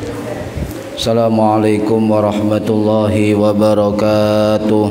Assalamualaikum warahmatullahi wabarakatuh.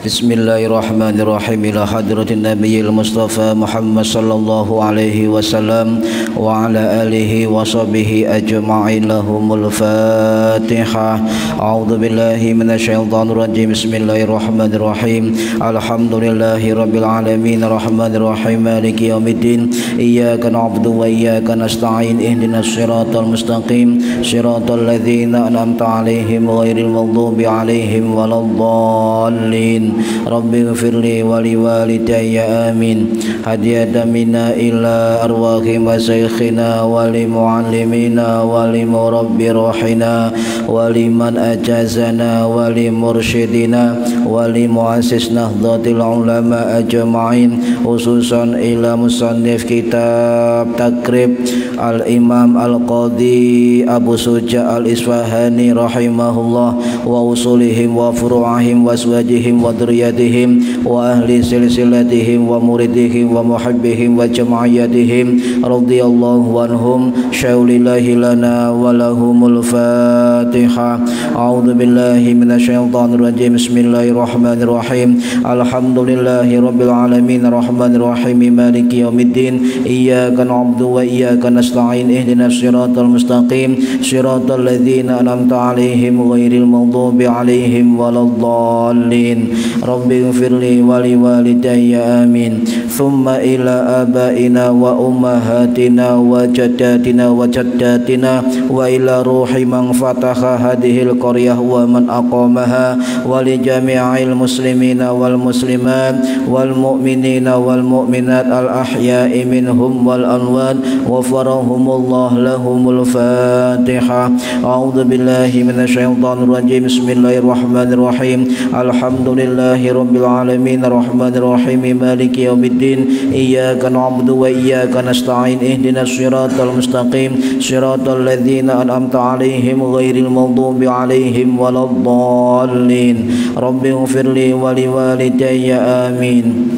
Bismillahirrahmanirrahim. Ila hadratin nabiyil mustafa Muhammad sallallahu alaihi wasallam wa ala alihi wa sahbihi ajma'in. Lahumul fatihah. A'udzu billahi minasyaitonir rajim. Bismillahirrahmanirrahim. Alhamdulillahi rabbil alamin arrahmanir rahim maliki yaumiddin. Iyyaka na'budu wa iyyaka nasta'in. Ihdinas siratal mustaqim siratal ladzina an'amta 'alaihim ghairil maghdubi 'alaihim waladdallin. Rabbi ghfirli wa liwalidayya amin. Hadiyatan minna ila arwahi masyayikhina wa li muallimina wa li murabbi rohina wa liman ajazana wa li mursyidina wa li muassis nahdlatil ulama ajma'in, khususan ila musannif kitab takrib al-imam al-qadhi Abu Suja al-Isfahani rahimahullah wa usulihim wa furu'ahim wa aswajihim wa dzurriyyatihim wa ahli silsilatihim wa muridihim wa muhibbihim wa jama'iyatihim radhiyallahu anhum syaulillahi lana wa lahumul fatihah. A'udzu billahi minasyaitonir rajim. Bismillahirrahmanirrahim. Alhamdulillahi rabbil alamin arrahmanir rahim maliki yaumiddin. Iyyaka na'budu wa iyyaka nasta'in. Ihdinas siratal mustaqim siratal ladzina an'amta 'alaihim ghairil maghdubi 'alaihim waladdallin. Rabbi ghfirli wa liwalidayya amin. Thumma ila abaina wa ummahatina wa jaddatina wa jaddatina wa ila ruhi man fataha hadhil qaryah wa man aqamaha wa li jami'il muslimina wal muslimat wal mu'minina wal mu'minat al ahya'i minhum wal anwat wa farahumullah lahumul fatihah. A'udzu billahi minasyaitonir rajim. Bismillahirrahmanirrahim. Alhamdulillahi rabbil alamin arrahmanir rahim maliki yaumiddin. Iyyaka na'budu wa iyyaka nasta'in. Ihdinas siratal mustaqim siratal ladzina an'amta 'alaihim ghairil maghdubi 'alaihim waladdallin. Rabbi ighfirli wa liwalidayya amin.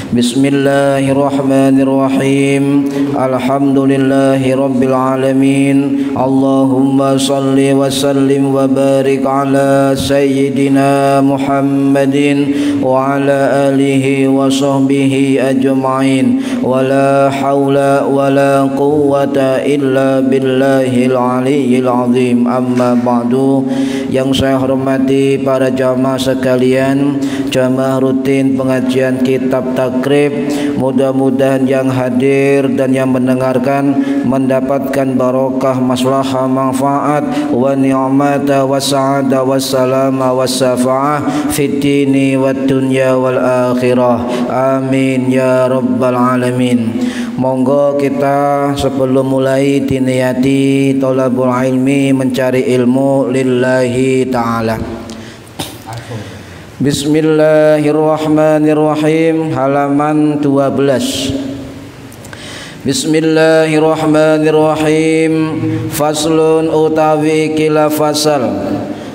Bismillahirrahmanirrahim. Alhamdulillahi rabbil alamin. Allahumma salli wa sallim wa barik ala sayyidina Muhammadin wa ala alihi wa sahbihi ajma'in. Wa la hawla wa la quwwata illa billahil aliyyil azim. Amma ba'du. Yang saya hormati para jamaah sekalian, jamaah rutin pengajian kitab takrib, mudah-mudahan yang hadir dan yang mendengarkan mendapatkan barokah, maslahah, manfaat wa ni'mata wa sa'ada wa salama wa syafa'ah fid dini wad dunya wal akhirah. Amin ya rabbal alamin. Monggo kita sebelum mulai diniati thalabul ilmi, mencari ilmu lillahi ta'ala. Bismillahirrahmanirrahim. Halaman 12. Bismillahirrahmanirrahim. Faslun utawi kila fasal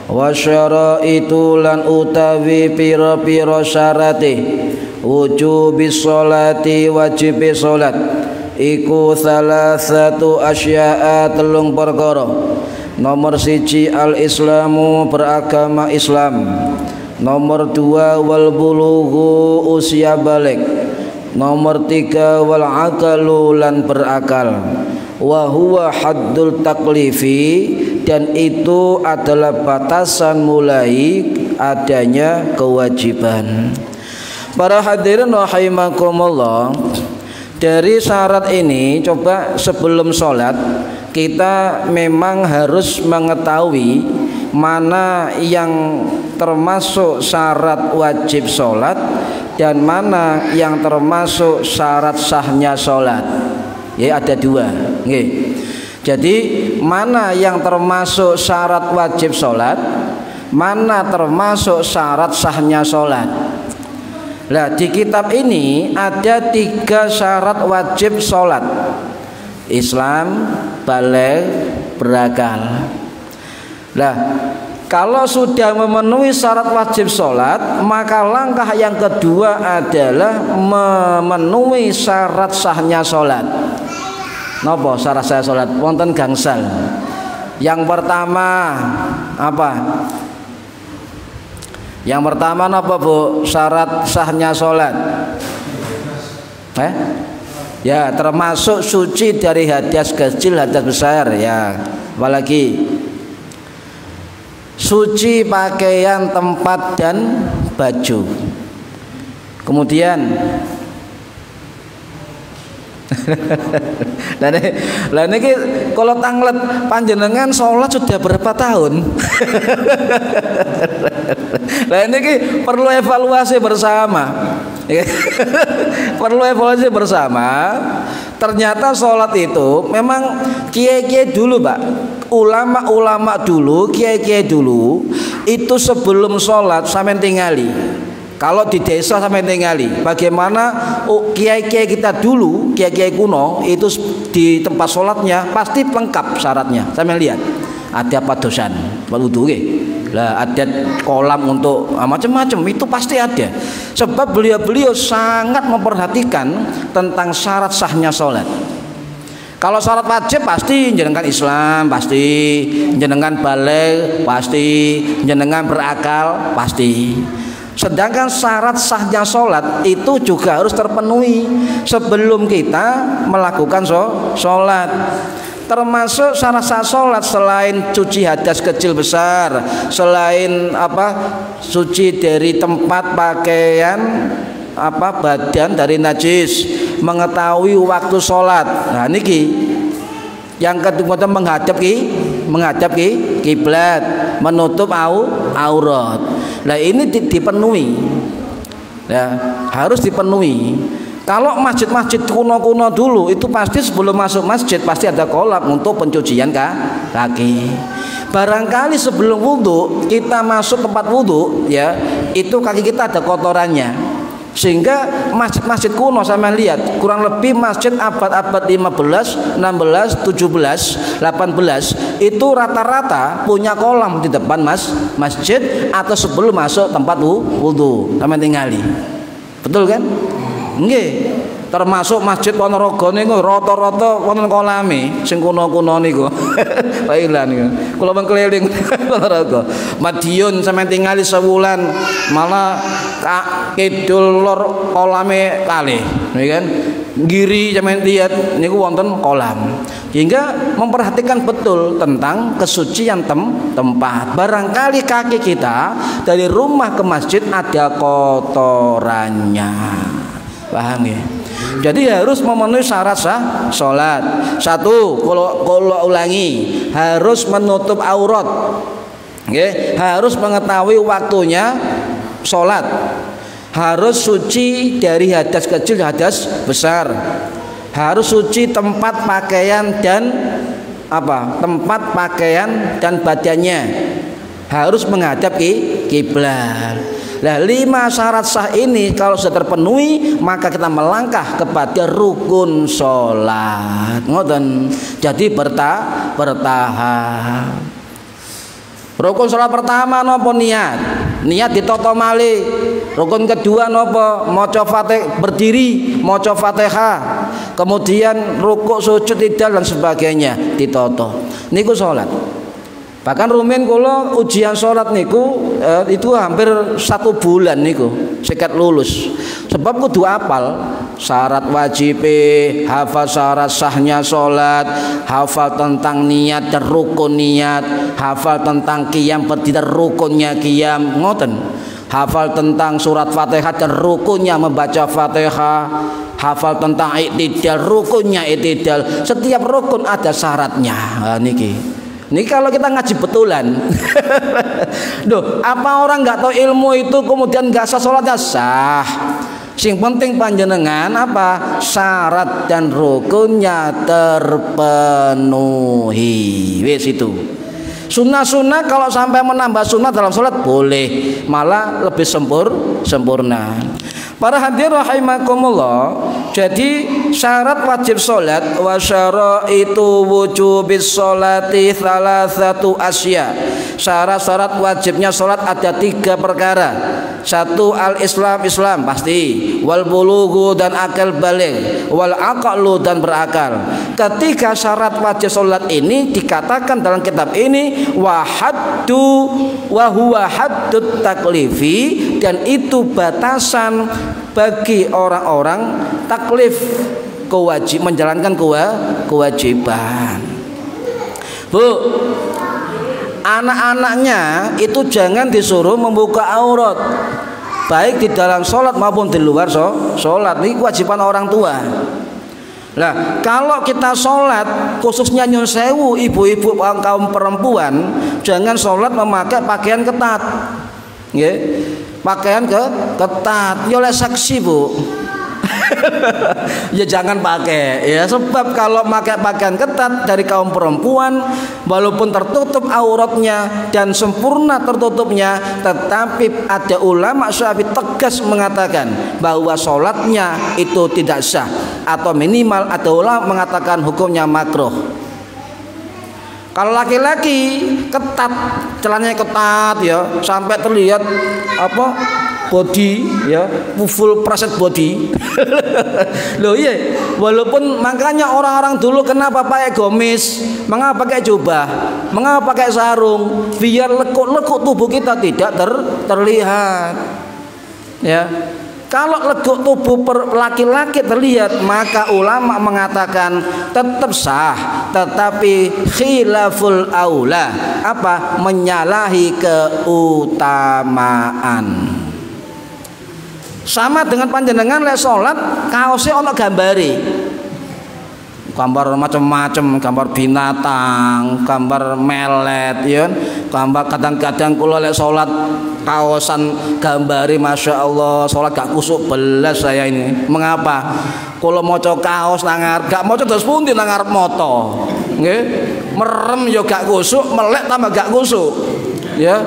wa syaraitu lan utawi pira-pira syarate wujubis sholati wajibi salat iku salasatu asya'a telung perkara. Nomor 1 al-islamu beragama Islam. Nomor 2 wal bulughu usia balik. Nomor 3 wal aqalu lan berakal. Wa huwa haddul taklifi, dan itu adalah batasan mulai adanya kewajiban. Para hadirin rahimakumullah, dari syarat ini coba sebelum sholat kita memang harus mengetahui mana yang termasuk syarat wajib sholat dan mana yang termasuk syarat sahnya sholat. Ya, ada dua. Jadi mana yang termasuk syarat wajib sholat, mana termasuk syarat sahnya sholat. Nah, di kitab ini ada 3 syarat wajib sholat: Islam, baligh, berakal. Nah, kalau sudah memenuhi syarat wajib sholat, maka langkah yang kedua adalah memenuhi syarat sahnya sholat. Napa syarat sah salat? Wonten gangsal. Yang pertama apa? Yang pertama napa Bu? Syarat sahnya salat. Ya, termasuk suci dari hadas kecil, hadas besar ya. Apalagi suci pakaian, tempat dan baju. Kemudian lah niki kalau tanglet panjenengan sholat sudah berapa tahun? Lah niki perlu evaluasi bersama. Perlu evaluasi bersama. Ternyata sholat itu memang kiai-kiai dulu, Pak. Ulama-ulama dulu, kiai-kiai dulu itu sebelum sholat sampai tingali. Kalau di desa sampai tingali, bagaimana kiai-kiai kita dulu, kiai-kiai kuno itu di tempat sholatnya pasti lengkap syaratnya. Sampai lihat, ada padosan, wudu lah, ada kolam untuk macam-macam itu pasti ada. Sebab beliau sangat memperhatikan tentang syarat sahnya sholat. Kalau syarat wajib pasti jenengan Islam, pasti jenengan balik, pasti jenengan berakal, pasti. Sedangkan syarat sahnya sholat itu juga harus terpenuhi sebelum kita melakukan sholat. Termasuk syarat sah sholat selain cuci hadas kecil besar, selain suci dari tempat pakaian, badan dari najis, mengetahui waktu sholat. Nah niki yang kedua menghadap kiblat, menutup aurat. Nah ini dipenuhi, ya harus dipenuhi. Kalau masjid-masjid kuno-kuno dulu itu pasti sebelum masuk masjid pasti ada kolam untuk pencucian kaki. Barangkali sebelum wudhu kita masuk tempat wudhu, ya itu kaki kita ada kotorannya. Sehingga masjid-masjid kuno sama lihat kurang lebih masjid abad-abad 15, 16, 17, 18 itu rata-rata punya kolam di depan masjid atau sebelum masuk tempat wudhu sama tinggali. Betul kan? Nggih. Termasuk Masjid Ponorogo niku rata-rata wonten kolame sing kuno-kuno niku. Pailan niku. Kula mengkeliling Ponorogo. Madiun sampeyan tingali sewulan malah kidul lor kolame kalih. Nggih kan? Giri sampeyan lihat niku wonten kolam. Hingga memperhatikan betul tentang kesucian tempat. Barangkali kaki kita dari rumah ke masjid ada kotorannya. Paham ya? Jadi harus memenuhi syarat sah sholat. Satu, kalau ulangi, harus menutup aurat. Okay? Harus mengetahui waktunya sholat. Harus suci dari hadas kecil, hadas besar. Harus suci tempat pakaian dan tempat pakaian dan badannya. Harus menghadap kiblat. Nah 5 syarat sah ini kalau sudah terpenuhi maka kita melangkah kepada rukun sholat. Ngoten. Jadi bertahap. Rukun sholat pertama nopo niat. Niat ditata malih. Rukun kedua nopo maca Fatihah, berdiri maca Fatihah. Kemudian rukuk, sujud, tidal dan sebagainya ditata. Niku sholat. Bahkan rumen kula ujian sholat niku itu hampir 1 bulan niku sekat lulus. Sebab kudu apal syarat wajib, hafal syarat sahnya sholat, hafal tentang niat dan rukun niat, hafal tentang qiyam berdiri rukunnya qiyam, ngoten. Hafal tentang surat Fatihah dan rukunnya membaca Fatihah, hafal tentang i'tidal rukunnya i'tidal. Setiap rukun ada syaratnya. Nah, niki. Ini kalau kita ngaji betulan. Duh, apa orang nggak tahu ilmu itu kemudian nggak sah sholatnya? Sah. Sing penting panjenengan syarat dan rukunnya terpenuhi. Wes itu. Sunnah-sunnah kalau sampai menambah sunnah dalam sholat boleh, malah lebih sempurna. Para hadirin rahimakumullah, jadi syarat wajib sholat wa syaraitu wujubis sholati thalathatu asya. syarat-syarat wajibnya sholat ada 3 perkara. 1 al-Islam pasti, wal bulughu dan akal balik, wal aqlu dan berakal. Ketiga syarat wajib sholat ini dikatakan dalam kitab ini wa huwa haddut taklifi, dan itu batasan bagi orang-orang taklif, menjalankan kewajiban. Bu, anak-anaknya itu jangan disuruh membuka aurat, baik di dalam sholat maupun di luar sholat. Ini kewajiban orang tua. Nah, kalau kita sholat, khususnya nyun sewu, ibu-ibu kaum perempuan, jangan sholat memakai pakaian ketat, pakaian ketat. Ya oleh saksi, Bu. Ya jangan pakai, ya, sebab kalau pakai pakaian ketat dari kaum perempuan, walaupun tertutup auratnya dan sempurna tertutupnya, tetapi ada ulama Syafi'i tegas mengatakan bahwa sholatnya itu tidak sah, atau minimal ada ulama mengatakan hukumnya makruh. Kalau laki-laki ketat, celananya ketat, ya, sampai terlihat body, ya, full preset body. Loh iya, walaupun makanya orang-orang dulu kenapa pakai gamis, mengapa pakai jubah, mengapa pakai sarung, biar lekuk-lekuk tubuh kita tidak terlihat. Ya. Kalau lekuk tubuh laki-laki terlihat, maka ulama mengatakan tetap sah, tetapi khilaful aula, menyalahi keutamaan. Sama dengan panjenengan lek salat kaosnya ono gambare. Gambar macam-macam, gambar binatang, gambar melet, ya. Gambar kadang-kadang kula lek salat kaosan gambari, masya Allah, sholat gak kusuk belas saya ini. Mengapa? Kalau maca kaos nangar, gak maca terus pundi nangar moto, merem yo gak kusuk, melek tambah gak kusuk, ya.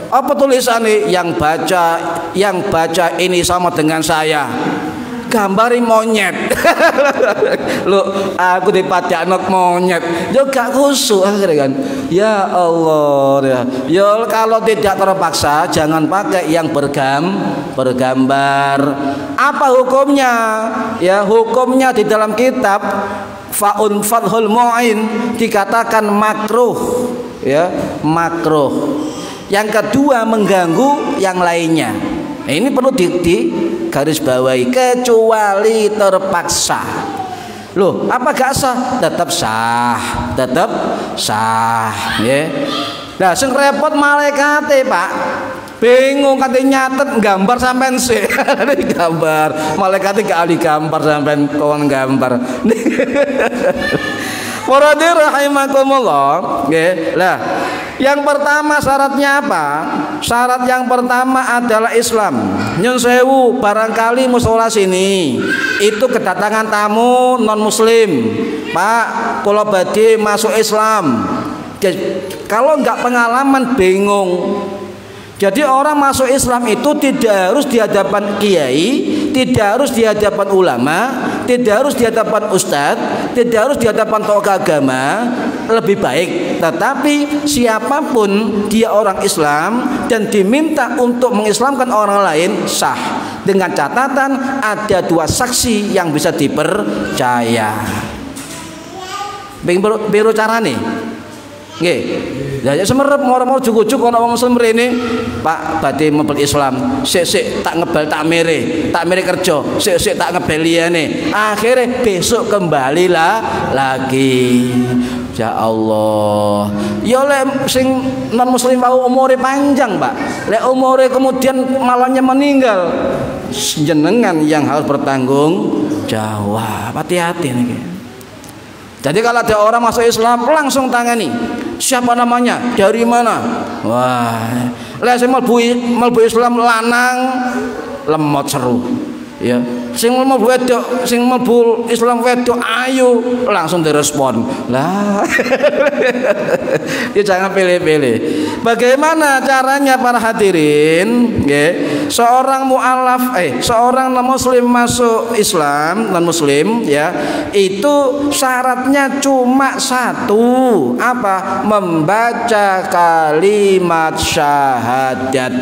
Apa tulisannya? Yang baca ini sama dengan saya, gambari monyet. Loh, aku dipadakno monyet, yo gak kusuk akhirnya kan. Ya Allah, ya kalau tidak terpaksa jangan pakai yang bergambar. Apa hukumnya? Ya, hukumnya di dalam kitab Fathul Mu'in dikatakan makruh, ya, makruh. Yang kedua, mengganggu yang lainnya. Nah, ini perlu di garis bawahi, kecuali terpaksa. Loh, apa gak sah? Tetap sah, ya. Nah, sing repot malaikate, Pak. Bingung katanya nyatet gambar sampean sih. Gambar. Malaikate gak ahli gambar sampean kon gambar. Waradir rahimakumullah, nggih. Lah, yang pertama syaratnya apa? Syarat yang pertama adalah Islam. Nyun sewu, barangkali musola sini itu kedatangan tamu non muslim. Pak, kula badhe masuk Islam. Kalau enggak pengalaman bingung. Jadi orang masuk Islam itu tidak harus di hadapan kiai, tidak harus di hadapan ulama, tidak harus di hadapan ustadz, tidak harus di hadapan tokoh agama, lebih baik. Tetapi siapapun dia orang Islam dan diminta untuk mengislamkan orang lain, sah. Dengan catatan ada 2 saksi yang bisa dipercaya. Biru carane. Nggih. Lah ya semerep moro-moro jujuk-jujuk ana wong muslim rene, Pak badhe mebel Islam. Sik tak ngebal tak mere kerja. Sik tak ngebel liyane. Akhire besok kembali lagi. Ya Allah. Ya lek sing non muslim wau umure panjang, Pak. Lek umure kemudian malahnya meninggal, jenengan yang harus bertanggung jawab. Hati-hati niki. Jadi kalau ada orang masuk Islam langsung tangani. Siapa namanya? Dari mana? Wah, lek sing mlebu Islam lanang lemot seru. Ya. Sing mlebu wedok, sing mlebu Islam wedok ayu, langsung direspon. Lah. Ya jangan pilih-pilih. Bagaimana caranya para hadirin? Nggih. seorang mualaf seorang non muslim masuk Islam, non muslim ya, itu syaratnya cuma satu, apa? Membaca kalimat syahadat.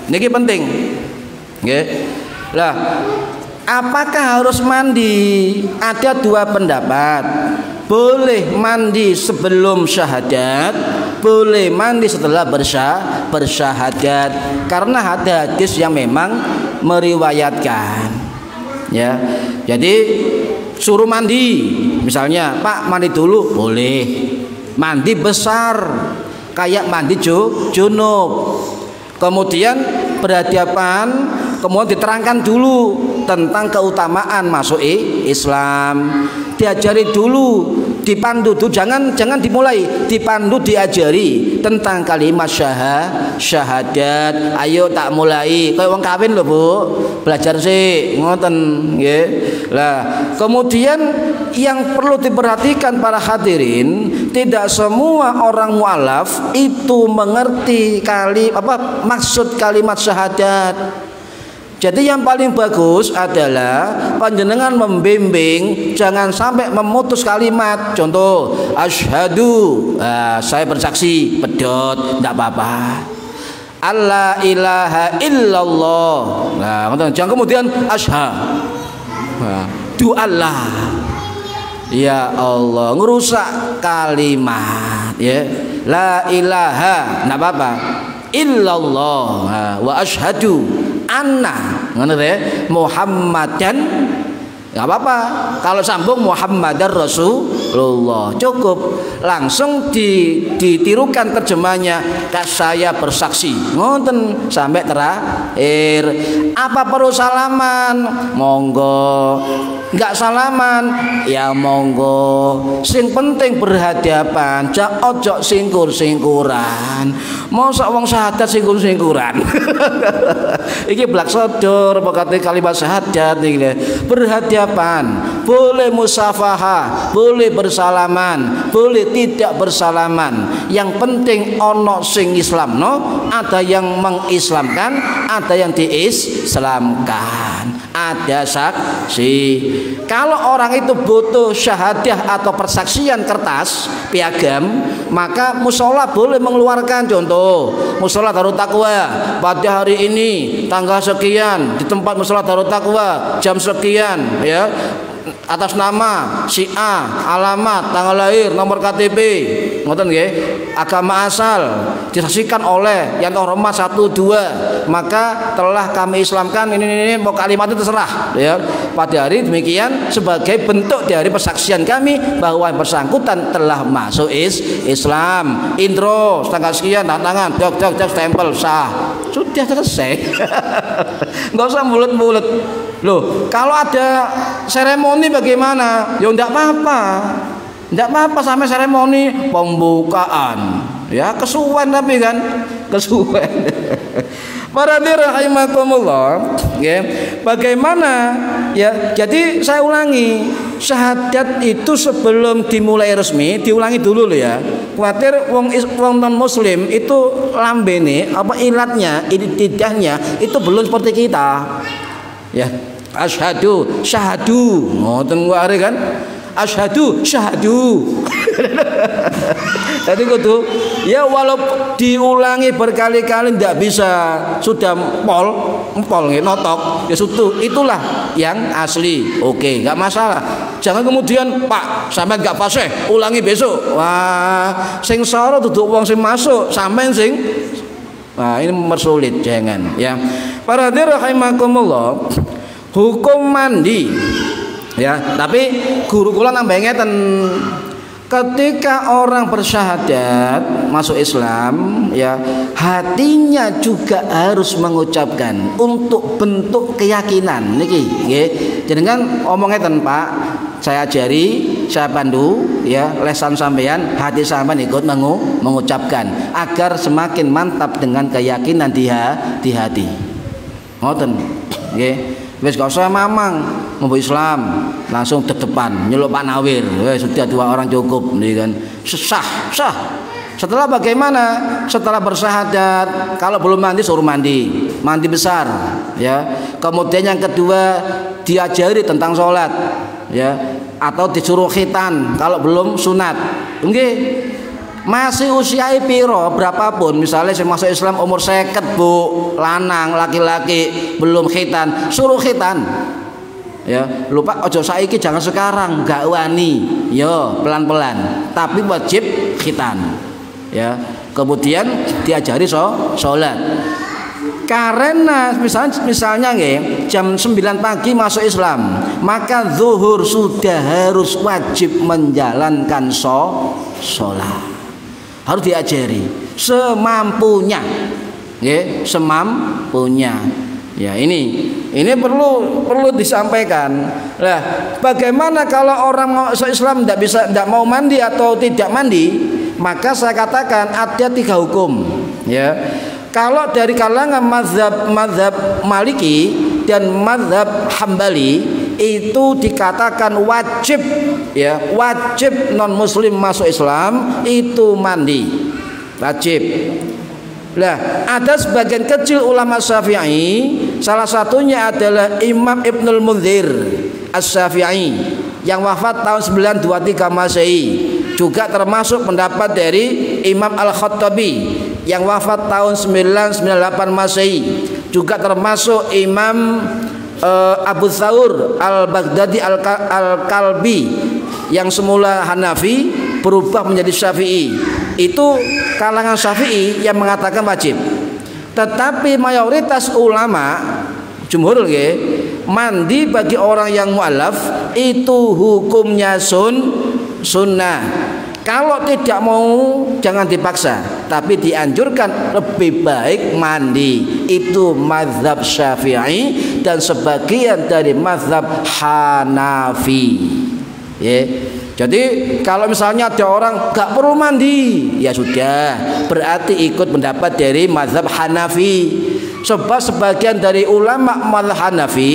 Niki penting. Nggih. Lah, apakah harus mandi? Ada dua pendapat. Boleh mandi sebelum syahadat, boleh mandi setelah bersyahadat, karena ada hadis yang memang meriwayatkan ya. Jadi suruh mandi, misalnya Pak mandi dulu, boleh. Mandi besar kayak mandi junub, kemudian berhadapan, kemudian diterangkan dulu tentang keutamaan masuk Islam, diajari dulu, dipandu tuh, jangan dimulai, dipandu, diajari tentang kalimat syahadat. Ayo tak mulai kayak wong kawin lho Bu, belajar sih ngoten nggih. Lah kemudian yang perlu diperhatikan para hadirin, tidak semua orang mualaf itu mengerti maksud kalimat syahadat. Jadi yang paling bagus adalah panjenengan membimbing, jangan sampai memutus kalimat. Contoh, asyhadu, saya bersaksi, pedot, tidak apa-apa. Allah ilaha illallah. Nah, jangan kemudian asyhadu Allah. Ya Allah, ngerusak kalimat ya. La ilaha, tidak apa-apa. Illallah wa asyhadu anna, ngono ya, Muhammadan, nggak apa-apa. Kalau sambung Muhammadar Rasulullah cukup, langsung ditirukan terjemahnya, saya bersaksi, ngoten sampai terakhir. Apa perlu salaman? Monggo. Nggak salaman ya monggo, sing penting berhadapan, ojo singkur-singkuran. Mosok wong syahadat singkur-singkuran. Iki blak sodor pokoknya kalimat syahadat iki. Berhadapan, boleh musafahah, boleh bersalaman, boleh tidak bersalaman. Yang penting ono sing Islam, no? Ada yang mengislamkan, ada yang diislamkan, ada saksi. Kalau orang itu butuh syahadah atau persaksian kertas piagam, maka musola boleh mengeluarkan. Contoh, musola Darut Taqwa pada hari ini tanggal sekian di tempat musola Darut Taqwa jam sekian ya, atas nama si A, alamat, tanggal lahir, nomor KTP, ngoten nggih, agama asal, disaksikan oleh yang terhormat 1, 2, maka telah kami islamkan ini mau kalimat itu terserah ya. Pada hari demikian sebagai bentuk dari persaksian kami bahwa yang bersangkutan telah masuk Islam. Intro tanggal sekian, tangan, dok stempel, sah. Sudah selesai. Nggak usah mulut-mulut. Loh, kalau ada seremoni bagaimana? Ya enggak apa-apa. Enggak apa-apa sampai seremoni pembukaan. Ya, kesuwen tapi kan, kesuwen. Para rahimakumullah, ya. Bagaimana ya? Jadi saya ulangi, syahadat itu sebelum dimulai resmi diulangi dulu loh ya. Khawatir wong non muslim itu lambene apa ilatnya, ididahnya itu belum seperti kita. Ya, asyhadu, syahadu, ngoten wae kan? Asyhadu, syahadu. Jadi kudu ya, walau diulangi berkali-kali tidak bisa, sudah empol notok ya sudah, itulah yang asli. Oke, nggak masalah. Jangan kemudian Pak sampai nggak fasih, ulangi besok. Wah, sing soro duduk wong sing masuk sampai sing, nah ini mempersulit, jangan ya. Para hadirin rahimakumullah, hukum mandi ya, tapi guru kula nambah ngeten, ketika orang bersyahadat masuk Islam ya, hatinya juga harus mengucapkan untuk bentuk keyakinan niki nggih. Jenengan omong ngeten Pak, saya ajari, saya pandu ya, lesan sampean, hati sampean ikut mengucapkan agar semakin mantap dengan keyakinan di hati. Ngoten nggih. Wis gak usah mamang mau Islam langsung depan nyeluk Pak Nawir, sudah 2 orang cukup nih kan. Setelah bagaimana? Setelah bersyahadat, kalau belum mandi suruh mandi, mandi besar, ya. Kemudian yang kedua diajari tentang sholat, ya, atau disuruh khitan kalau belum sunat. Nggih. Masih usia piro berapapun, misalnya saya masuk Islam umur 50 Bu, lanang laki-laki belum khitan, suruh khitan. Ya, lupa ojo saiki jangan sekarang, gak wani. Yo, pelan-pelan, tapi wajib khitan. Ya, kemudian diajari sholat. Karena misalnya nggih, jam 9 pagi masuk Islam, maka zuhur sudah harus wajib menjalankan sholat. Harus diajari semampunya, ya, semampunya. Ya, ini perlu disampaikan. Lah, bagaimana kalau orang masuk Islam tidak mau mandi atau tidak mandi? Maka saya katakan ada 3 hukum. Ya, kalau dari kalangan mazhab Maliki dan mazhab Hambali itu dikatakan wajib, ya, wajib non muslim masuk Islam itu mandi, wajib. Nah, ada sebagian kecil ulama Syafi'i, salah satunya adalah Imam Ibnul Munzir As-Syafi'i yang wafat tahun 923 Masehi, juga termasuk pendapat dari Imam Al-Khattabi yang wafat tahun 998 Masehi, juga termasuk Imam Abu Thawr Al-Baghdadi Al-Kalbi yang semula Hanafi berubah menjadi Syafi'i. Itu kalangan Syafi'i yang mengatakan wajib. Tetapi mayoritas ulama jumhur mandi bagi orang yang mu'alaf itu hukumnya sunnah. Kalau tidak mau jangan dipaksa, tapi dianjurkan lebih baik mandi. Itu mazhab Syafi'i dan sebagian dari mazhab Hanafi. Ya. Jadi kalau misalnya ada orang gak perlu mandi, ya sudah, berarti ikut pendapat dari mazhab Hanafi. Sebab sebagian dari ulama mazhab Hanafi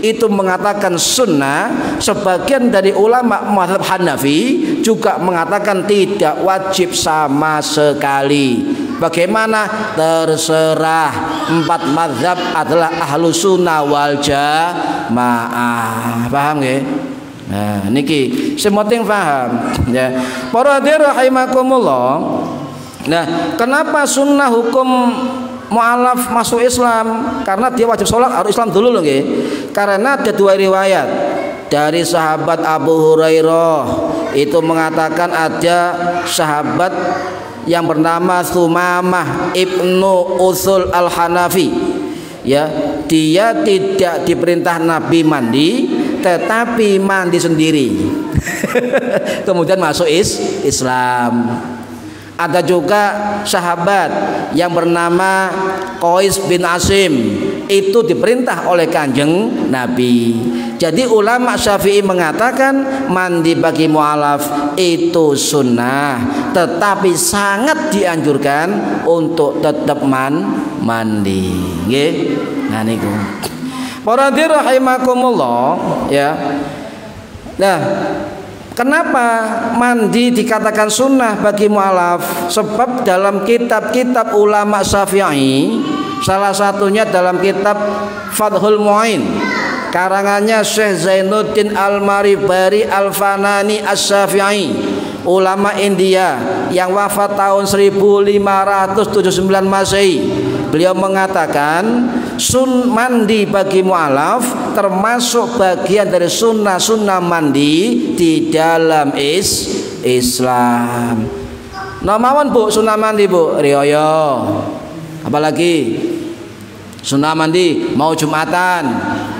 itu mengatakan sunnah, sebagian dari ulama mazhab Hanafi juga mengatakan tidak wajib sama sekali. Bagaimana? Terserah. 4 mazhab adalah ahlu sunnah wal jamaah. Paham nggih? Nah, niki semoting paham ya. Para hadirin rahimakumullah. Nah, kenapa sunnah hukum mu'alaf masuk Islam? Karena dia wajib sholat harus Islam dulu loh nggih. Karena ada 2 riwayat dari sahabat Abu Hurairah itu mengatakan ada sahabat yang bernama Sumamah Ibnu Usul Al-Hanafi, ya, dia tidak diperintah Nabi mandi tetapi mandi sendiri. Kemudian masuk Islam. Ada juga sahabat yang bernama Qais bin Asim, itu diperintah oleh Kanjeng Nabi. Jadi ulama Syafi'i mengatakan mandi bagi mu'alaf itu sunnah, tetapi sangat dianjurkan untuk tetap mandi. Nggih. Nah niku. Para hadirin rahimakumullah, ya. Nah, kenapa mandi dikatakan sunnah bagi mu'alaf? Sebab dalam kitab-kitab ulama Syafi'i, salah satunya dalam kitab Fathul Mu'in karangannya Syekh Zainuddin Al-Maribari Al-Fanani As-Syafi'i, ulama India yang wafat tahun 1579 Masehi. Beliau mengatakan mandi bagi mu'alaf termasuk bagian dari sunnah mandi di dalam Islam. Namawan Bu sunnah mandi Bu riyo. Apalagi sunnah mandi mau Jumatan,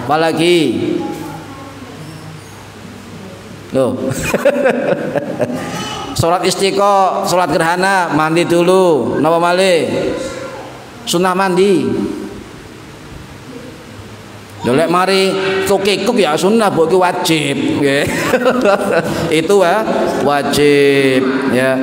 apalagi loh. Sholat istiqo, sholat gerhana mandi dulu. Napa malih? Sunnah mandi. Dolek mari tukikuk ya sunnah Bu, itu wajib nggih. Itu wajib ya.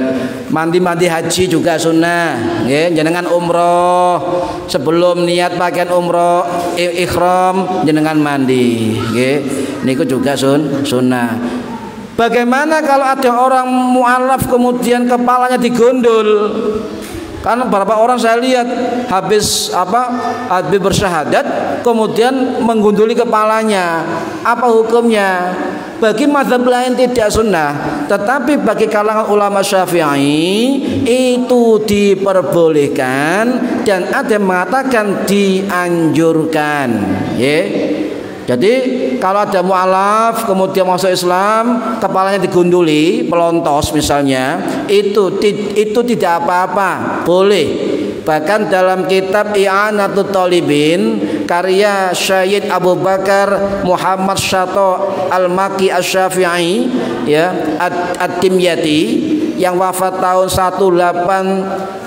Mandi haji juga sunnah nggih. Jenengan umroh sebelum niat pakaian umroh ihram jenengan mandi nggih. Niku juga sunnah. Bagaimana kalau ada orang mu'alaf kemudian kepalanya digondol? Karena beberapa orang saya lihat habis bersyahadat kemudian menggunduli kepalanya. Apa hukumnya? Bagi mazhab lain tidak sunnah, tetapi bagi kalangan ulama Syafi'i itu diperbolehkan dan ada yang mengatakan dianjurkan. Jadi kalau ada mu'alaf kemudian masuk Islam kepalanya digunduli pelontos misalnya, itu tidak apa-apa, boleh. Bahkan dalam kitab I'anatul Talibin karya Syed Abu Bakar Muhammad Syato Al-Maki Asy-Syafi'i ya At-Timyati yang wafat tahun 1848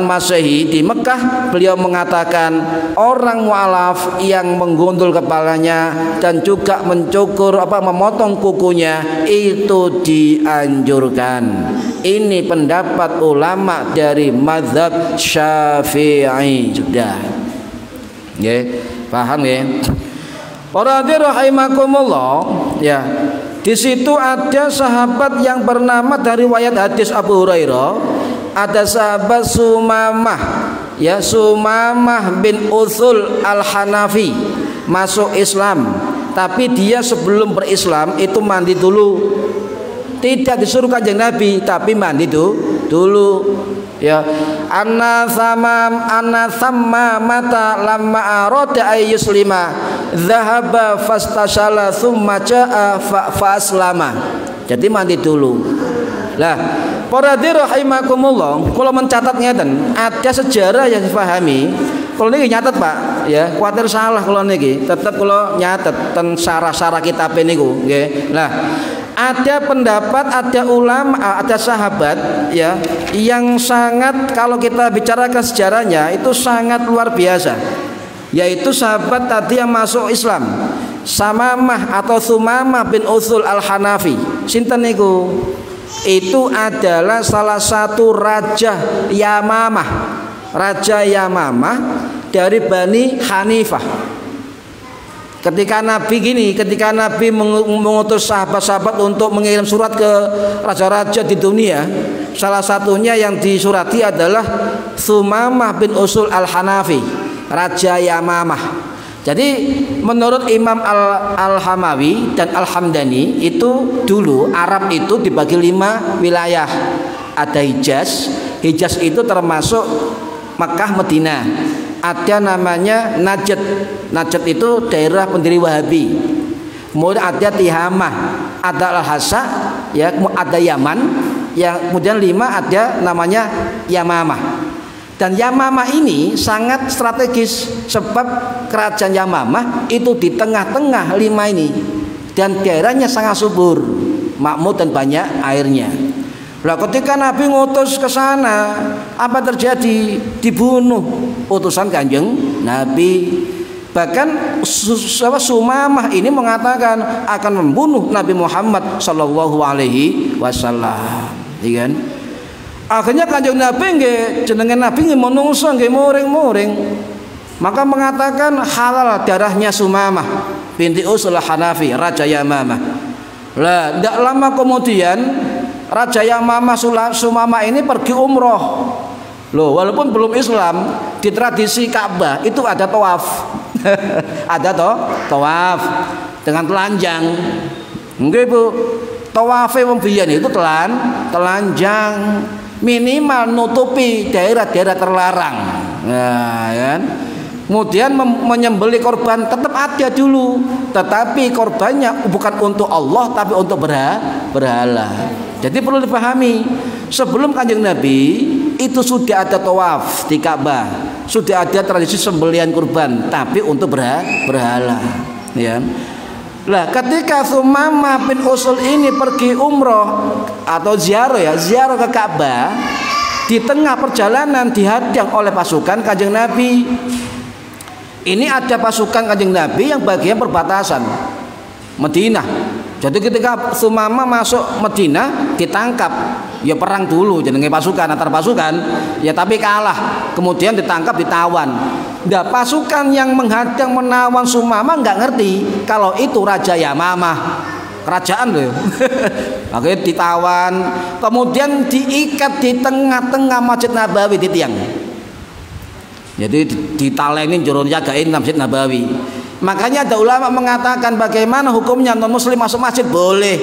Masehi di Mekah, beliau mengatakan orang mu'alaf yang menggundul kepalanya dan juga mencukur memotong kukunya itu dianjurkan. Ini pendapat ulama dari mazhab Syafi'i. Sudah paham ya? Para hadirin rahimakumullah ya. Di situ ada sahabat yang bernama dari riwayat hadis Abu Hurairah, ada sahabat Sumamah ya, Sumamah bin Uthul Al-Hanafi masuk Islam, tapi dia sebelum berislam itu mandi dulu. Tidak disuruh kanjeng Nabi, tapi mandi dulu ya. Anna sama mata lamma arada ay yuslima dhahaba fastashala thumma jaa fa aslama. Jadi mandi dulu. Lah, para hadirin rahimakumullah, kalau mencatat ngeten, ada sejarah yang dipahami. Kalau niki nyatet Pak, ya, kuatir salah kalau niki, tetap kalau nyatet ten sarah-sarah kitab niku, nggih. Nah, ada pendapat, ada ulama, ada sahabat ya yang sangat, kalau kita bicarakan sejarahnya itu sangat luar biasa, yaitu sahabat tadi yang masuk Islam, Samamah atau Sumamah bin Uthul Al-Hanafi. Sinten niku? Itu adalah salah satu raja Yamamah. Raja Yamamah dari Bani Hanifah. Ketika Nabi mengutus sahabat-sahabat untuk mengirim surat ke raja-raja di dunia, salah satunya yang disurati adalah Sumamah bin Uthul Al-Hanafi, Raja Yamamah. Jadi menurut Imam Al-Hamawi dan Al-Hamdani itu dulu Arab itu dibagi 5 wilayah. Ada Hijaz. Hijaz itu termasuk Makkah, Madinah. Ada namanya Najd. Najd itu daerah pendiri Wahabi. Kemudian ada Tihamah, ada Al-Hasa, ya, ada Yaman. Yang kemudian 5 ada namanya Yamamah. Dan Yamamah ini sangat strategis sebab kerajaan Yamamah itu di tengah-tengah 5 ini dan daerahnya sangat subur, makmur dan banyak airnya. Lah ketika Nabi ngutus ke sana, apa terjadi? Dibunuh utusan Kanjeng Nabi. Bahkan Sumamah ini mengatakan akan membunuh Nabi Muhammad sallallahu alaihi wasallam. Iya kan? Akhirnya Kanjeng Nabi nggih jenenge Nabi nggih menungso nggih muring-muring. Maka mengatakan halal darahnya Sumamah binti Uthul Hanafi, Raja Yamamah. Lah, tidak lama kemudian Raja Yamamah Sumamah ini pergi umroh. Loh, walaupun belum Islam, di tradisi Ka'bah itu ada tawaf. Ada tawaf dengan telanjang. Nggih Bu, tawafe wong biyen itu telanjang, minimal nutupi daerah-daerah terlarang. Nah, kan? Kemudian menyembelih korban tetap ada dulu, tetapi korbannya bukan untuk Allah tapi untuk berhala. Jadi perlu dipahami, sebelum Kanjeng Nabi itu sudah ada tawaf di Ka'bah, sudah ada tradisi sembelihan kurban, tapi untuk berhala. Ya. Lah, ketika Sumamah bin Uthul ini pergi umroh atau ziarah ke Ka'bah, di tengah perjalanan dihadang oleh pasukan Kanjeng Nabi. Ini ada pasukan Kanjeng Nabi yang bagian perbatasan Madinah. Jadi ketika Sumamah masuk Madinah ditangkap, ya perang dulu jenenge pasukan antar pasukan, ya tapi kalah. Kemudian ditangkap, ditawan. Nah, pasukan yang menghadang menawan Sumamah nggak ngerti kalau itu Raja Yamamah. kerajaan loh. Akhirnya ditawan, kemudian diikat di tengah-tengah Masjid Nabawi di tiang. Jadi ditalengin jurun jagain Masjid Nabawi. Makanya ada ulama mengatakan bagaimana hukumnya non muslim masuk masjid boleh.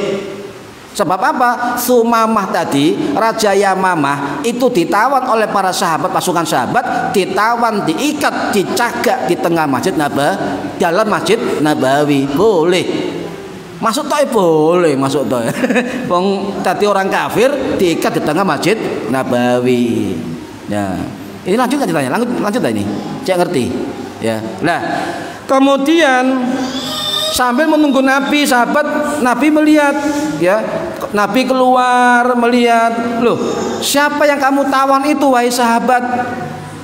Sebab apa? Sumamah tadi, Raja Yamamah itu ditawan oleh para sahabat, pasukan sahabat, ditawan, diikat, dicagak di tengah Masjid Nabawi, dalam Masjid Nabawi. Boleh. Masuk Taif boleh, masuk Taif. Wong tadi orang kafir diikat di tengah Masjid Nabawi. Ya. Ini lanjut kan ceritanya? Lanjut ini. Cek ngerti. Ya. Nah, kemudian sambil menunggu Nabi, sahabat Nabi melihat, ya, Nabi keluar melihat, loh, siapa yang kamu tawan itu, wahai sahabat?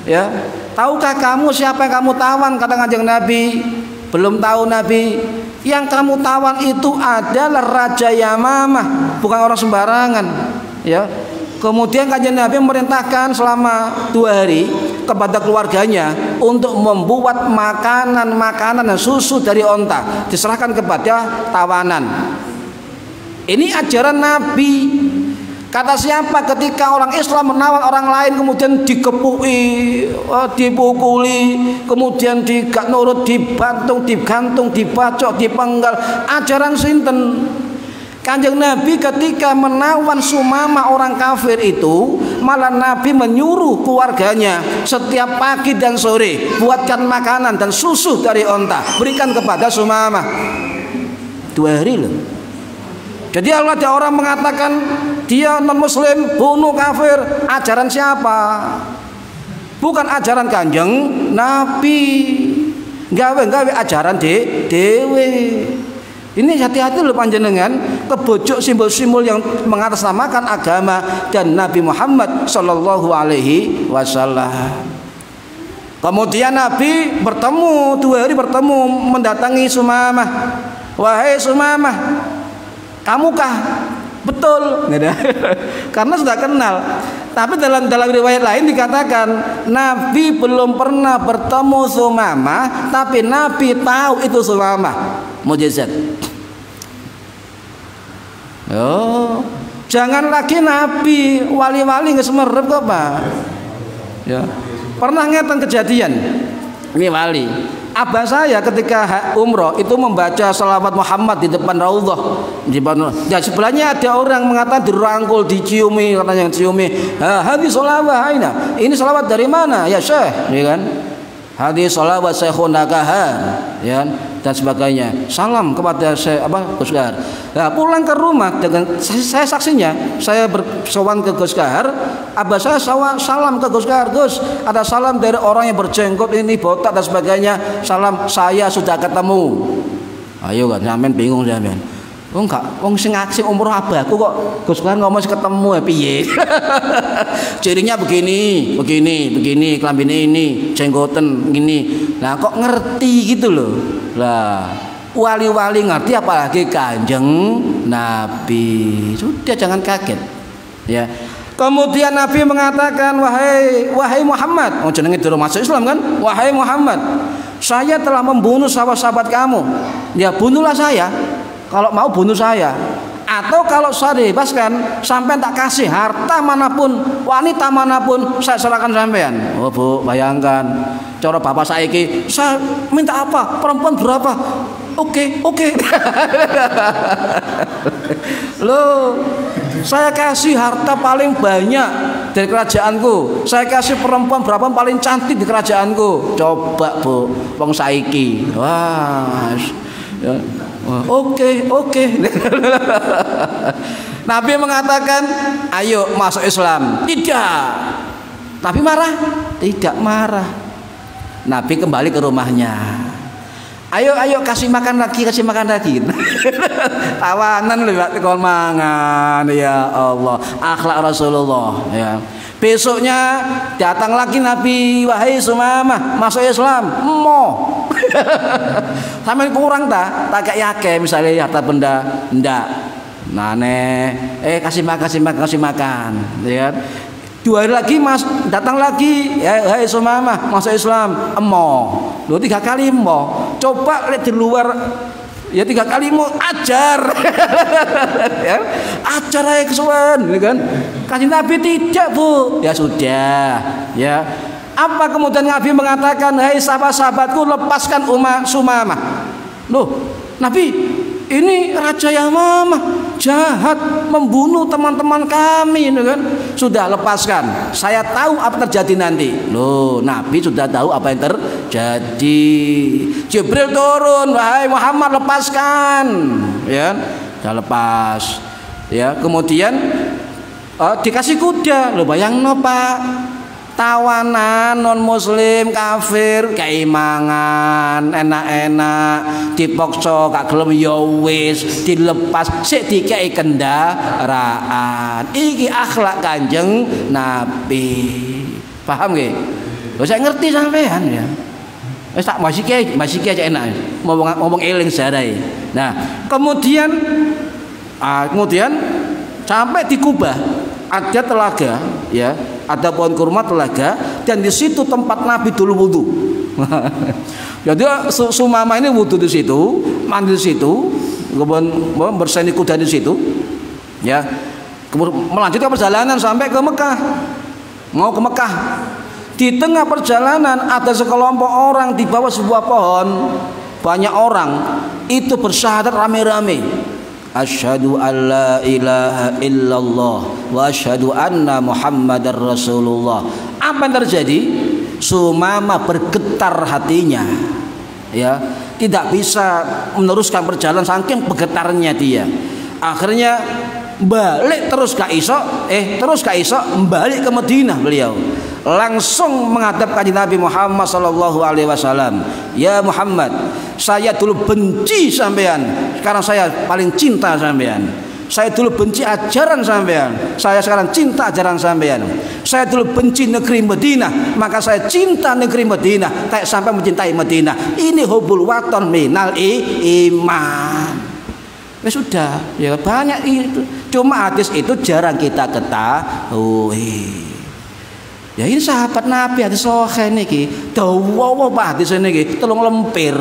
Ya, tahukah kamu siapa yang kamu tawan? Kata Kanjeng Nabi, belum tahu Nabi. Yang kamu tawan itu adalah Raja Yamamah, bukan orang sembarangan. Ya. Kemudian Kanjeng Nabi memerintahkan selama 2 hari kepada keluarganya untuk membuat makanan dan susu dari onta, diserahkan kepada tawanan. Ini ajaran Nabi. Kata siapa ketika orang Islam menawan orang lain kemudian dikepuki, dipukuli, kemudian gak nurut, dibantung, digantung, dibacok, dipenggal. Ajaran sinten? Kanjeng Nabi ketika menawan Sumamah orang kafir itu, malah Nabi menyuruh keluarganya setiap pagi dan sore buatkan makanan dan susu dari onta, berikan kepada Sumamah. 2 hari loh. Jadi kalau ada orang mengatakan dia non muslim, bunuh kafir, ajaran siapa? Bukan ajaran Kanjeng Nabi. Gawe ajaran dewe. Ini hati-hati loh panjenengan kebojok simbol-simbol yang mengatasnamakan agama dan Nabi Muhammad Sallallahu Alaihi Wasallam. Kemudian Nabi bertemu 2 hari bertemu mendatangi Sumamah. Wahai Sumamah, kamukah? Betul, karena sudah kenal. Tapi dalam riwayat lain dikatakan Nabi belum pernah bertemu Sumamah, tapi Nabi tahu itu Sumamah. Mujizat. Oh, jangan lagi Nabi wali-wali nggak semerep kok Pak. Ya, pernah ngeten kejadian. Ini wali. Abah saya ketika umroh itu membaca salawat Muhammad di depan Raudhah. Di sebelahnya ada orang mengatakan dirangkul, diciumi, katanya ciumi. Hadis salawat aina. Ini salawat dari mana? Ya Syekh, ya kan? Hadis salawat Syekhuna Kahan, ya, dan sebagainya. Salam kepada saya Gus Kahar. Nah, pulang ke rumah dengan saya saksinya, saya bersowan ke Gus Kahar. Abah saya salam ke Gus Kahar, Gus, ada salam dari orang yang berjenggot ini botak dan sebagainya. Salam, saya sudah ketemu. Ayo kan, sampean bingung sampean. Oh enggak, wong sing ngaksi umroh abahku kok Gus Kahar ngomong ketemu ya piye? Cirinya begini, klambine ini, jenggoten gini. Nah, kok ngerti gitu loh. Lah, wali-wali ngerti apalagi Kanjeng Nabi. Sudah jangan kaget. Ya. Kemudian Nabi mengatakan, wahai Muhammad, oh jenenge durung masuk Islam kan? Wahai Muhammad, saya telah membunuh sahabat-sahabat kamu. Ya bunuhlah saya. Kalau mau bunuh saya, atau kalau saya dibebaskan, sampai tak kasih harta manapun, wanita manapun, saya serahkan sampean. Oh Bu, bayangkan, cara bapak saiki, saya minta apa? Perempuan berapa? Oke. Loh, saya kasih harta paling banyak dari kerajaanku. Saya kasih perempuan berapa paling cantik di kerajaanku. Coba Bu, wong saiki. Wah. Ya. Oke. Nabi mengatakan, ayo masuk Islam. Tidak. Nabi marah? Tidak marah. Nabi kembali ke rumahnya. Ayo kasih makan lagi. Tawanan lewat kon mangan, ya Allah. Akhlak Rasulullah, ya. Besoknya datang lagi Nabi, wahai Sumamah, masuk Islam. Sampai kurang tak kayak misalnya harta benda ndak. Kasih makan, ya. 2 hari lagi datang lagi, ya, hai Sumamah masuk Islam. Loh 3 kali Coba lihat di luar Ya 3 kali mau ajar. Ya, ajar aja kesuwen, kan? Kanjeng Nabi tidak, Bu. Ya sudah, ya. Apa kemudian Nabi mengatakan, "Hai sahabat-sahabatku, lepaskan Sumamah." Loh, Nabi, ini Raja Yamamah jahat, membunuh teman-teman kami, kan? Sudah, lepaskan. Saya tahu apa terjadi nanti. Loh, Nabi sudah tahu apa yang terjadi. Jibril turun, "Wahai Muhammad, lepaskan." Ya, sudah lepas. Ya, kemudian dikasih kuda. Loh, bayangno, Pak. Tawanan non muslim kafir keimangan enak-enak dipaksa gak gelem ya wis dilepas sik dikei kendaraan. Iki akhlak Kanjeng Nabi. Paham nggih? Lho saya ngerti sampean ya. Wis tak masih aja enak. Ngomong eling sejarah. Nah, kemudian sampai di Kubah ada telaga, ya, ada pohon kurma telaga, dan di situ tempat Nabi dulu wudu. Jadi Sumamah ini wudu di situ, mandi di situ, kemudian berseni kuda di situ, ya, kemudian melanjutkan perjalanan sampai ke Mekah, mau ke Mekah. Di tengah perjalanan ada sekelompok orang di bawah sebuah pohon, banyak orang itu bersyahadat rame-rame. Asyhadu an la ilaha illallah wa asyhadu anna Muhammadar Rasulullah. Apa yang terjadi? Sumamah bergetar hatinya. Ya, tidak bisa meneruskan perjalanan saking bergetarnya dia. Akhirnya balik terus gak iso, balik ke Madinah beliau. Langsung menghadap Kanjeng Nabi Muhammad sallallahu alaihi wasallam. "Ya Muhammad, saya dulu benci sampean, sekarang saya paling cinta sampean. Saya dulu benci ajaran sampean, saya sekarang cinta ajaran sampean. Saya dulu benci negeri Madinah, maka saya cinta negeri Madinah, kayak sampai mencintai Madinah. Ini hubul waton minal iman." Ya sudah, ya banyak itu. Cuma hadis itu jarang kita ketahui. Ya ini sahabat Nabi, hadis sahih niki. Dawa Pak hadis niki telung lempir.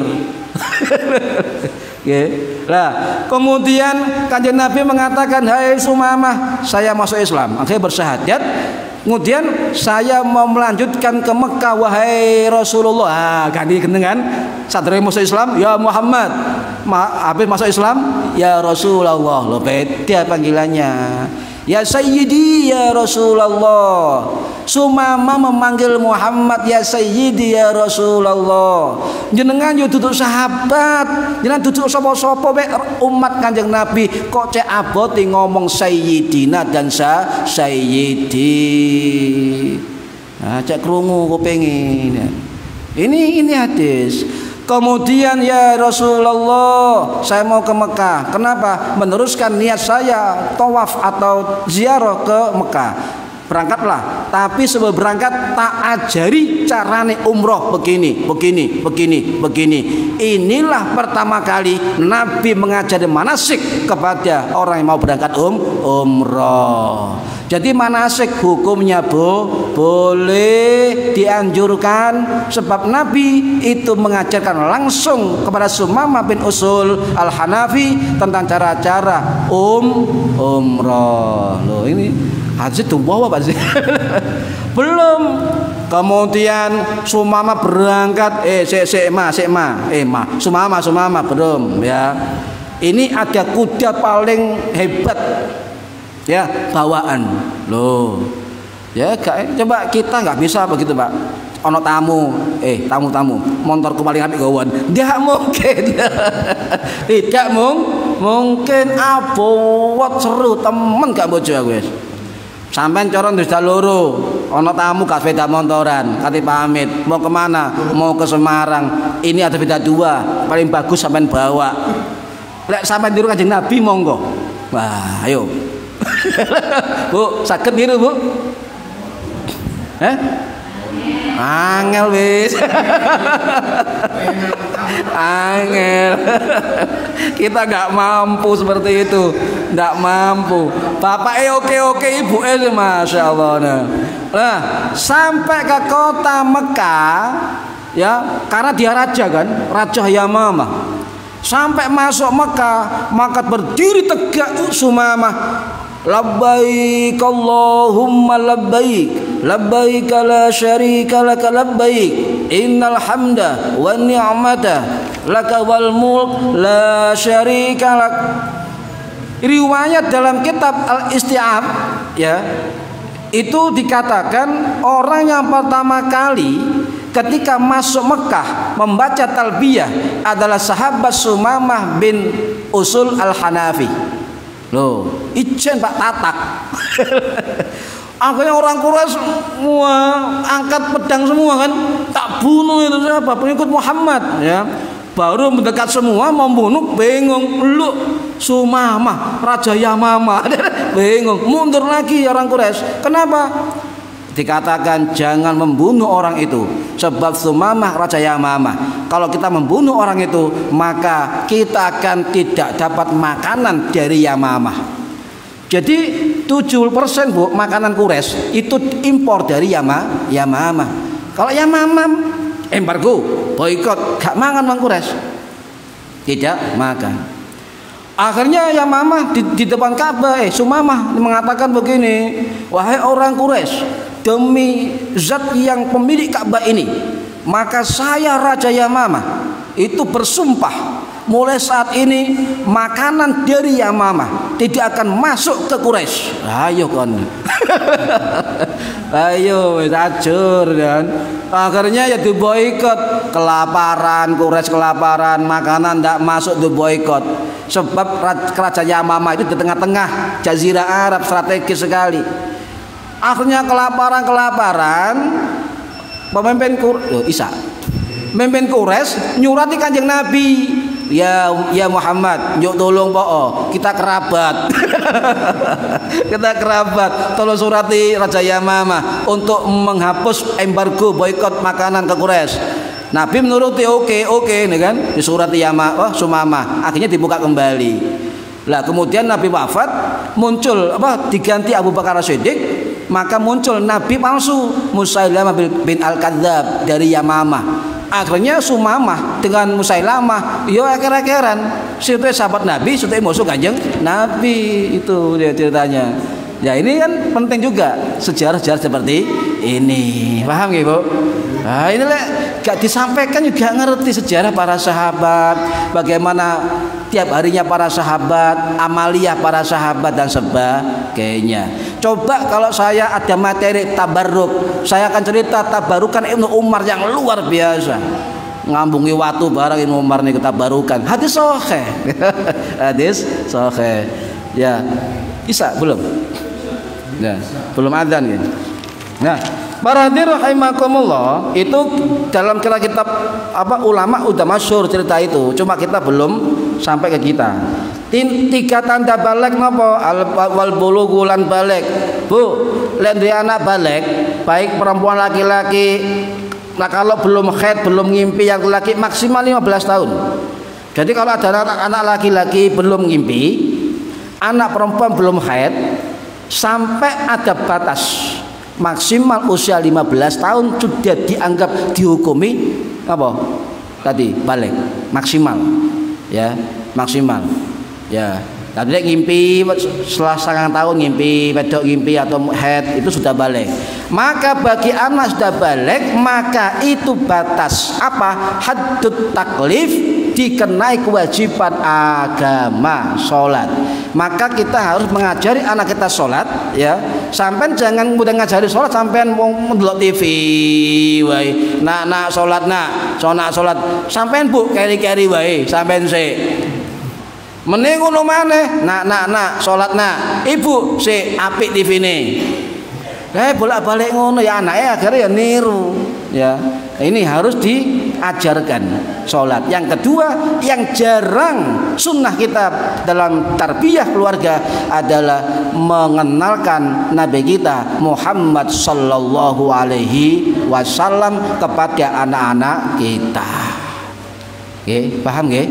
Nah, kemudian Kanjeng Nabi mengatakan, "Hai Sumamah, saya masuk Islam." Akhirnya bersyahadat. Kemudian saya mau melanjutkan ke Mekah, "Wahai Rasulullah." Ganti dengan sadare masuk Islam, "Ya Muhammad." Habis masuk Islam, "Ya Rasulullah." Loh, beda panggilannya. "Ya Sayyidi ya Rasulullah." Sumamah memanggil Muhammad, "Ya Sayyidi ya Rasulullah." Jenengan yo duduk sahabat, jenengan duduk sapa-sapa umat Kanjeng Nabi, kok cek abote ngomong Sayyidina dan Sayyidi. Nah, cek krungu kepengin. Ini hadis. Kemudian, "Ya Rasulullah, saya mau ke Mekah." Kenapa? Meneruskan niat saya tawaf atau ziarah ke Mekah. Berangkatlah, tapi sebelum berangkat tak ajari carane umroh begini. Inilah pertama kali Nabi mengajari manasik kepada orang yang mau berangkat umroh. Jadi manasik hukumnya boleh dianjurkan, sebab Nabi itu mengajarkan langsung kepada Sumamah bin Usul Al-Hanafi tentang cara-cara umroh. Loh, ini hadis itu bawa Pak sih. Belum. Kemudian Sumamah berangkat, Sumamah belum, ya. Ini ada kuda paling hebat, ya, bawaan. Loh, ya coba kita nggak bisa begitu Pak. Ono tamu, tamu, motorku paling apik gawan. Tidak mungkin. Tidak mungkin. Abot seru temen gak bojo aku wis. Sampean coron wis loro, ono tamu gak sepeda motoran, kate pamit, mau kemana? Mau ke Semarang. Ini ada sepeda 2, paling bagus sampean bawa. Lek sampean niru Kanjeng Nabi monggo. Wah, ayo. Bu, saged niru, Bu? Angel wis. Angel. Kita nggak mampu seperti itu, nggak mampu. Bapak oke, ibu masya Allah. Nah, sampai ke kota Mekah, ya, karena dia raja kan, Raja Yamamah. Sampai masuk Mekah, maka berdiri tegak Sumamah. Labbaik Allahumma labbaik, labbaik la syarika laka labbaik, innal hamda wan ni'mata laka wal mulk la syarika lak. Riwayat dalam kitab Al-Isti'ab ya, itu dikatakan orang yang pertama kali ketika masuk Mekah membaca talbiyah adalah sahabat Sumamah bin Usul Al-Hanafi. Loh, ijen Pak Tatak. Akhirnya orang Quraisy semua angkat pedang semua kan, tak bunuh itu siapa? Pengikut Muhammad ya. Baru mendekat semua membunuh, bingung, lu Sumamah, Raja Yamamah. Bingung, mundur lagi orang Quraisy. Kenapa? Dikatakan jangan membunuh orang itu, sebab Sumamah Raja Yamamah. Kalau kita membunuh orang itu, maka kita akan tidak dapat makanan dari Yamamah. Jadi 70% Bu makanan Quraisy itu impor dari Yamamah. Kalau Yamamah embargo, boikot, gak makan orang Quraisy, tidak makan. Akhirnya Yamamah di depan Ka'bah, Sumamah mengatakan begini, wahai orang Quraisy, demi zat yang pemilik Ka'bah ini, maka saya Raja Yamamah itu bersumpah mulai saat ini makanan dari Yamamah tidak akan masuk ke Quraisy. Ayo kon. Ayo tajur kan. Akhirnya ya diboikot, kelaparan, Quraisy kelaparan, makanan tidak masuk, diboikot. Sebab kerajaan Yamamah itu di tengah-tengah Jazirah Arab, strategis sekali. Akhirnya kelaparan, pemimpin pemimpin Quraisy nyurati Kanjeng Nabi, ya Muhammad, yuk tolong po, kita kerabat. Kita kerabat, tolong surati Raja Yamamah untuk menghapus embargo boikot makanan ke Quraisy. Nabi menuruti, oke nih kan, disurati Sumamah, akhirnya dibuka kembali. Lah kemudian Nabi wafat, muncul diganti Abu Bakar As-Siddiq, maka muncul Nabi palsu Musailamah bin Al-Kadzab dari Yamamah. Akhirnya Sumamah dengan Musailamah yo akhir-akhiran, situ sahabat Nabi, situ musuh Kanjeng Nabi, itu dia ceritanya. Ya ini kan penting juga sejarah-sejarah seperti ini, paham nggih Bu? Nah ini gak disampaikan juga ngerti sejarah para sahabat, bagaimana tiap harinya para sahabat, amaliyah para sahabat dan sebagainya. Coba kalau saya ada materi tabarruk, saya akan cerita tabarukan Ibnu Umar yang luar biasa. Ngambungi watu barang Ibnu Umar nih tabarukan. Hadis sahih. Hadis sahih. Ya. Bisa belum? Ya, belum adzan ya. Nah, para hadirin rahimakumullah, itu dalam kitab ulama udah masyhur cerita itu, cuma kita belum sampai ke kita. 3 tanda balik napa? Wal bulughulan balik. Bu, lek duwe anak balik, baik perempuan laki-laki, nah kalau belum haid, belum ngimpi yang laki maksimal 15 tahun. Jadi kalau ada anak laki-laki belum ngimpi, anak perempuan belum haid, sampai ada batas maksimal usia 15 tahun sudah dianggap dihukumi apa tadi balik maksimal ya, maksimal ya. Tadi ngimpi setelah 9 tahun ngimpi, wedok ngimpi atau haid itu sudah balik. Maka bagi anak sudah balik, maka itu batas apa? Haddut taklif, dikenai kewajiban agama sholat. Maka kita harus mengajari anak kita sholat ya. Sampai jangan mudah ngajari sholat sampai mau mendelok TV wae. Nak sholat sholat sampai bu keri-keri wae sampai se. Mending ngono maneh, nak salat nak. Ibu sik apik TV-ne. Bolak-balik ngono ya anake akhirnya ya niru. Ya. Ini harus diajarkan salat. Yang kedua, yang jarang sunnah kita dalam tarbiyah keluarga adalah mengenalkan Nabi kita Muhammad sallallahu alaihi wasallam kepada anak-anak kita. Oke, paham nggih?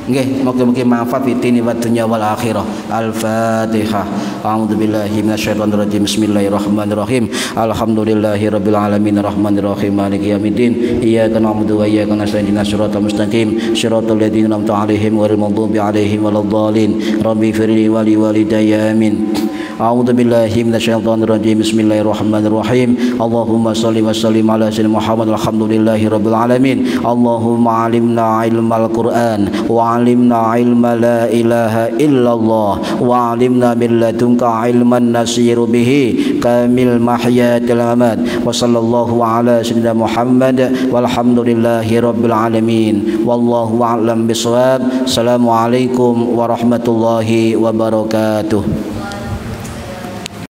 Nggih, mugi-mugi manfaat fitini wa dunya wal akhirah. Al-Fatihah. A'udzubillahi minasyaitonir rajim. Bismillahirrahmanirrahim. Alhamdulillahirabbil alamin arrahmanir rahim maliki yaumiddin. Iyyaka na'budu wa iyyaka nasta'in ihdinas siratal mustaqim. Shiratal ladzina an'amta 'alaihim ghairil maghdubi 'alaihim waladdallin. Rabbi firli wa li walidayya amin. A'udzu billahi minasyaitonir rajim. Bismillahirrahmanirrahim. Allahumma shalli wa sallim ala sayyidina Muhammad alhamdulillahi rabbil alamin. Allahumma 'allimna ilmal Qur'an wa 'allimna ilma la ilaha illallah wa 'allimna min ladunka ilman nasiru bihi kamil mahyatil amat. Wa sallallahu ala sayyidina Muhammad walhamdulillahi rabbil alamin. Wallahu a'lam bishawab. Assalamualaikum warahmatullahi wabarakatuh.